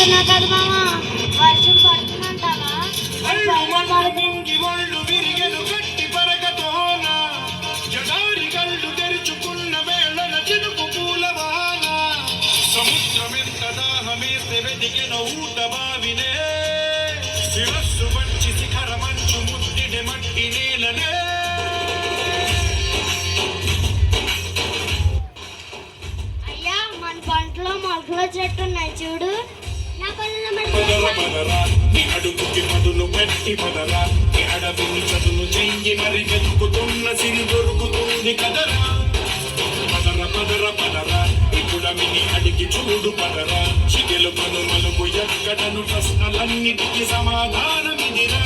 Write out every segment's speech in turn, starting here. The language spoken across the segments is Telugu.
చెప్తున్నా కదా మామ, వర్షం పడుతుందంటావా? తెరుచుకున్న వేళన చినుకు పూలవాన సముద్రమెంత దాహమేస్తే వెదిగిన ఊట బావినే శిరస్సు వంచి శిఖర మంచు ముద్దిడి మట్టి నేలనే అయ్యా మన పంటలో మొలకలు చెట్టు ఉన్నాయి చూడు. నా అడుగుకి పదులు పెట్టి పదరా అడవిని చదును చెయ్యి మరి వెతుకుతున్న సిరి దొరుకుతుంది కదరా పదర పదర పదరా ఇప్పుడమిని అడిగి చూడు పదరా చిగెలు పను మలుపు ఎక్కడను ప్రశ్నలన్నిటికీ సమాధానమిదిరా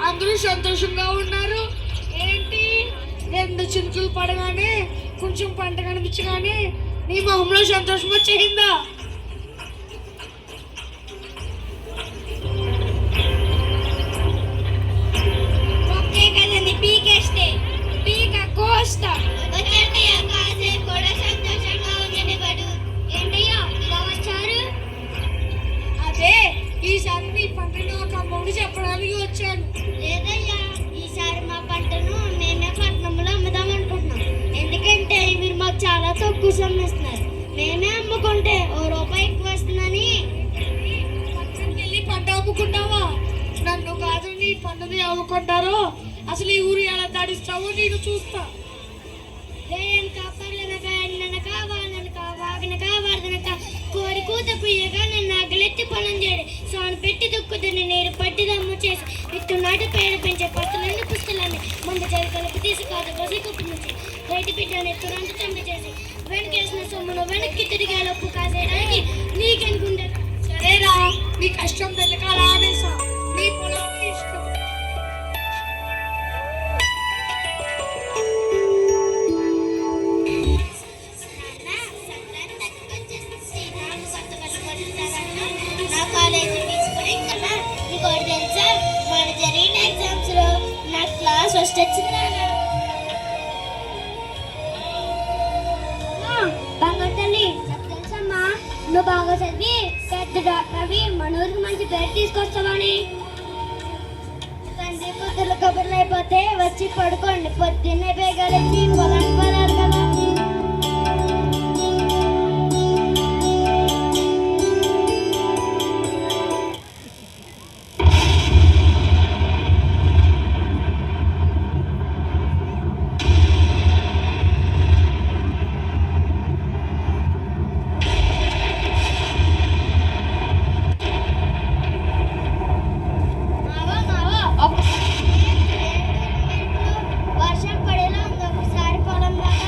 అందరూ సంతోషంగా ఉన్నారు ఏంటి? 2 చినుకులు పడగానే కొంచెం పంట కనిపించగానే నీ మొహంలో సంతోషం వచ్చేసిందా? ఓకే కదండి, పీకేస్తే పీక కోస్తా కూడా సంతోషంగా ఉందని పడు. ఏంటయ్యా ఇలా వచ్చారు? అదే ఈసారి నీ పంటను ఒక అమ్మడు చెప్పడానికి వచ్చాను. లేదయ్యా, ఈసారి మా పంటను నేనే పట్టణంలో అమ్ముదామనుకుంటున్నాను. ఎందుకంటే మీరు మాకు చాలా తక్కువ సమ్మిస్తున్నారు. నేనే అమ్ముకుంటే ₹1 ఎక్కువ వస్తుందని. పట్టణంకి వెళ్ళి పంట అమ్ముకుంటావా? నన్ను కాదు, నీ పంటని అమ్ముకుంటారో. అసలు ఈ ఊరు ఎలా దాడిస్తావో నేను చూస్తా. లేనక పర్లనక ఎన్ననక వాననక వాగనక వరదనక కోరి కూత పుయ్యగా నన్ను అగలెత్తి పొలం చేయడు సోను పెట్టి దుక్కుదని నీరు పట్టి దమ్ము చేసి విత్తునాటి పేడ పెంచే పత్తులన్నీ పుస్తకాన్ని ముందు చదివి కలిపి తీసి కాదు బసి కుప్పి నుంచి బయట బిడ్డను ఎత్తునంత చంపి చేసి వెనకేసిన సొమ్మును వెనక్కి తిరిగే లోపు కాసేయడానికి నీకెనుకుండే. సరేరా, నీ కష్టం వెనకాల ఆవేశా, నీ పొలం ఇష్టం. ఫస్ట్ బంగారు తల్లి, నాకు తెలుసమ్మా నువ్వు బాగా చదివి పెద్ద డాక్టర్ అవి మన ఊరికి మంచి పేరు తీసుకొస్తావని. తండ్రి పొద్దుల కబుర్లు అయిపోతే వచ్చి పడుకోండి, పొద్దున్నే బేగాలెచ్చి పొలానికి పోరారు కదా. వర్షం పడేలా ఉంది, ఒకసారి పొలం దాకా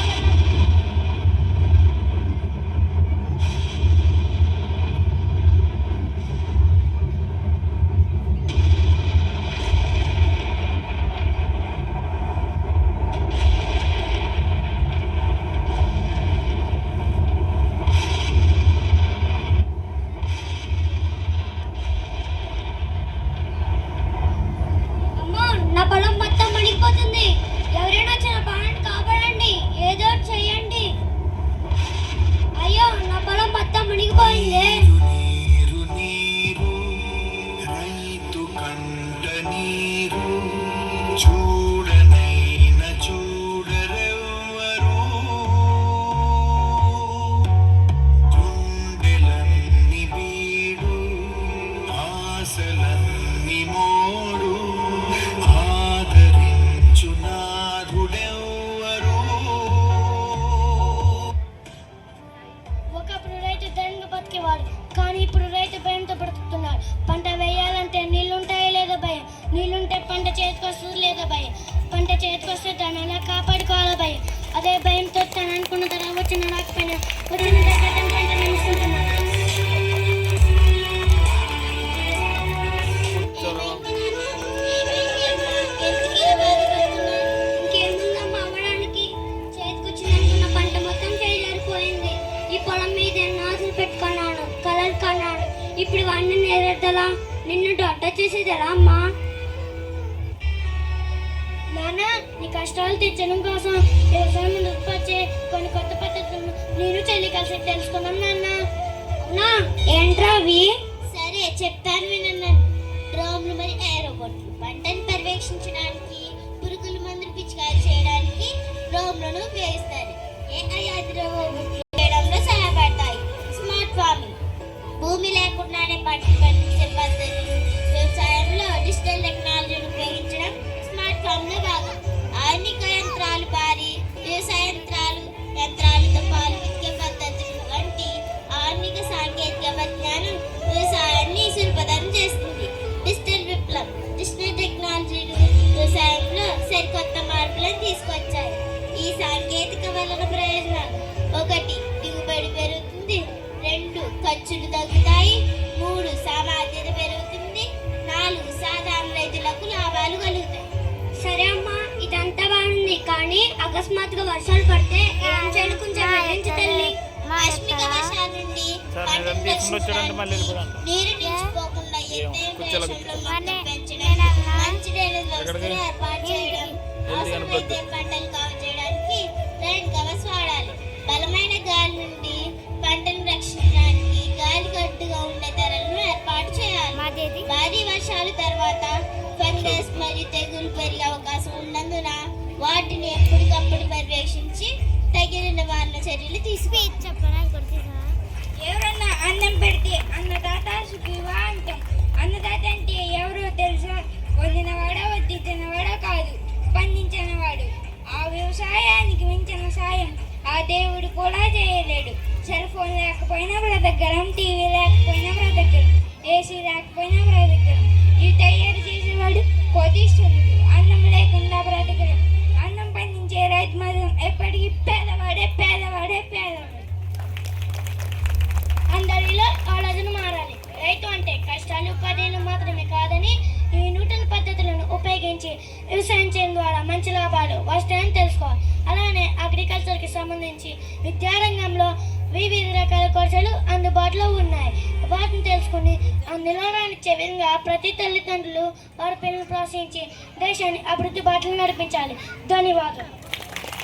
నా పొలం మొత్తం మునిగిపోతుంది. ఎవరైనా వచ్చిన పొలాన్ని కాపాడండి, ఏదో ఒకటి చెయ్యండి. అయ్యో, నా పొలం మొత్తం మునిగిపోయింది. నీరు నీరు రైతు కంట నీరు చూడనైన చూడరెవ్వరు గుండెలన్ని బీడు ఆశలన్ని మోడు ఒకప్పుడు రైతు ధైర్యంగా బతికేవాడు, కానీ ఇప్పుడు రైతు భయంతో బ్రతుకుతున్నాడు. పంట వేయాలంటే నీళ్లుంటాయో లేదో భయం, నీళ్లుంటే పంట చేతికొస్తుంది లేదో భయం, పంట చేతికొస్తే దాన్ని ఎలా కాపాడుకోవాలో భయం. అదే భయంతో తను అనుకున్న ధర వచ్చిన రాకపోయినా వచ్చిన దగ్గర పంట నమ్ముకుంటున్నాడు. ఇంకేముందమ్మా అవ్వడానికి? చేతికొచ్చిందనుకున్న పంట మొత్తం చేజారిపోయింది. ఈ పొలం మీద ఎన్నో ఆశలు పెట్టుకున్నాను, కలలు కన్నాను. ఇప్పుడు వాడిని నేరెత్తలా నిన్ను డొట్ట చేసేదరా అమ్మా? నాన్న, నీ కష్టాలు తీర్చడం కోసం వ్యవసాయం ఉత్పత్తి కొన్ని కొత్త పద్ధతులను నేను చెల్లి కలిసి తెలుసుకున్నాం నాన్న. అవునా, ఏంట్రా అవి? సరే చెప్తాను వినన్నాను. డ్రోన్లు మరియు ఏరోబోట్లు పంటను పర్యవేక్షించడానికి, పురుగుల మందులు పిచికారీ చేయడానికి డ్రోన్లను ఉపయోగిస్తారు. AI రోబోట్లు చేయడంలో సహాయపడతాయి. స్మార్ట్ ఫార్మింగ్ భూమి లేకుండానే పంటలు పండించే పద్ధతి. వ్యవసాయంలో డిజిటల్ టెక్నాలజీని ఉపయోగించడం స్మార్ట్ ఫామ్ లో భాగం. ఆధునిక యంత్రాలు, భారీ వ్యవసాయ యంత్రాలతో పాలు విత్తే పద్ధతులు వంటి ఆధునిక సాంకేతిక పరిజ్ఞానం వ్యవసాయాన్ని సులభతరం చేస్తుంది. డిజిటల్ విప్లవం డిజిటల్ టెక్నాలజీలు వ్యవసాయంలో సరికొత్త మార్పులను తీసుకొచ్చాయి. ఈ సాంకేతిక వలన ప్రయోజనాలు: 1 దిగుబడి పెరుగుతుంది, 2 ఖర్చులు తగ్గుతాయి, 3 సామర్థ్యత పెరుగుతుంది, 4 సాధారణ రైతులకు లాభాలు కలుగుతాయి. సరే అమ్మా, ఇదంతా బాగుంది, కానీ అకస్మాత్తుగా వర్షాలు పడితే ఏం చేయాలి? కొంచెం వివరించు తల్లి. ఆకస్మిక వర్షాల నుండి పంటను రక్షించడానికి, నీరు నిలిచిపోకుండా ఎత్తైన ప్రదేశంలో మొక్కలు పెంచడం, మంచి డ్రైనేజ్ వ్యవస్థను ఏర్పాటు చేయడం, అవసరమైతే పంటలు కవర్ చేయడానికి రైన్ కవర్స్ వాడాలి. బలమైన గాలి నుండి పంటను రక్షించడానికి గాలి గట్టుగా ఉండే ధరలను ఏర్పాటు చేయాలి. భారీ వర్షాల తర్వాత ఫంగస్ మరియు తెగులు పెరిగే అవకాశం ఉన్నందున వాటిని ఎప్పటికప్పుడు పర్యవేక్షించి తగిన నివారణ చర్యలు తీసుకుని ఎవరన్నా అన్నం పెడితే అన్నదాత సుఖీవా అంటాం. అన్నదాత అంటే ఎవరో తెలుసా? వదినవాడా, వడ్డించినవాడా కాదు, పండించినవాడు. ఆ వ్యవసాయానికి మించిన సాయం ఆ దేవుడు కూడా చేయలేడు. సెల్ ఫోన్ లేకపోయినా బ్రతకగలం, టీవీ లేకపోయినా బ్రతకగలం, ఏసీ లేకపోయినా బ్రతకగలం. ఇవి తయారు చేసేవాడు కోటీశ్వరుడు. అన్నం లేకుండా బ్రతకడం. అన్నం పండించే రైతు మాత్రం ఎప్పటికీ పేదవాడే పేదవాడే పేదవాడు. అందరిలో ఆలోచన మారాలి. రైతు అంటే కష్టాలు ఉపాధులు మాత్రమే కాదని, ఈ నూతన పద్ధతులను ఉపయోగించి వ్యవసాయం చేయడం ద్వారా మంచి లాభాలు వస్తాయని తెలుసుకోవాలి. అలానే అగ్రికల్చర్కి సంబంధించి విద్యారంగంలో వివిధ రకాల కోర్సులు అందుబాటులో ఉన్నాయి. వాటిని తెలుసుకుని అందులో రానిచ్చే విధంగా ప్రతి తల్లిదండ్రులు వారి పిల్లలను ప్రోత్సహించి దేశాన్ని అభివృద్ధి బాటలు నడిపించాలి. ధన్యవాదాలు.